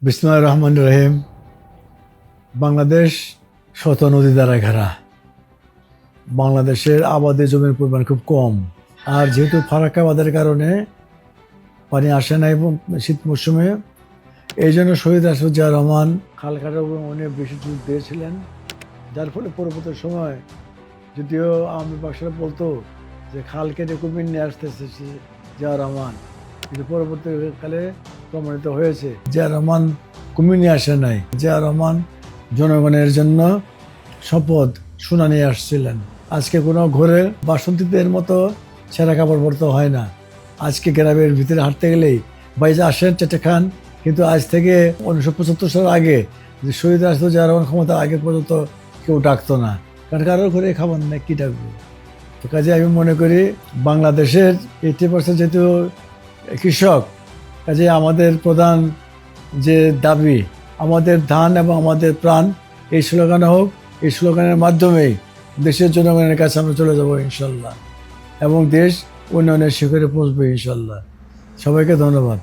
বিসমিল্লাহির রহমানির রহিম। বাংলাদেশ শত নদী দ্বারা ঘেরা। বাংলাদেশের আবাদি জমির পরিমাণ খুব কম, আর যেহেতু ফারাক্কা বাঁধের কারণে পানি আসে না এবং শীত মৌসুমে, এই জন্য শহীদ রাষ্ট্রপতি জিয়া রহমান খাল কাটার উপর অনেক বেশি জোর দিয়েছিলেন, যার ফলে পরবর্তী সময় যদিও আওয়ামী বাক্সরা বলতো যে খাল কেটে কুমির নিয়ে আসতেছে জিয়া রহমান, কিন্তু পরবর্তীকালে প্রমাণিত হয়েছে জিয়া রহমান কুমির নিয়ে আসে নাই। জিয়া রহমান জনগণের জন্য শপথ সোনা নিয়ে আসছিলেন। আজকে কোনো ঘরে বাসন্তীদের মতো ছেঁড়া কাপড় পরতে হয় না। আজকে গ্রামের ভিতরে হাঁটতে গেলেই বাইরে আসেন চেটে খান, কিন্তু আজ থেকে 1975 সাল আগে যে শহীদ রাষ্ট্রপতি জিয়া রহমান ক্ষমতার আগে পর্যন্ত কেউ ডাকতো না, কারণ কারোর ঘরে খাবার না, কি ডাকবো। তো কাজে আমি মনে করি বাংলাদেশের 80% যেহেতু কৃষক, কাজে আমাদের প্রধান যে দাবি আমাদের ধান এবং আমাদের প্রাণ, এই স্লোগান হোক। এই স্লোগানের মাধ্যমেই দেশের জনগণের কাছে আমরা চলে যাব ইনশাল্লাহ, এবং দেশ উন্নয়নের শিখরে পৌঁছবে ইনশাল্লাহ। সবাইকে ধন্যবাদ।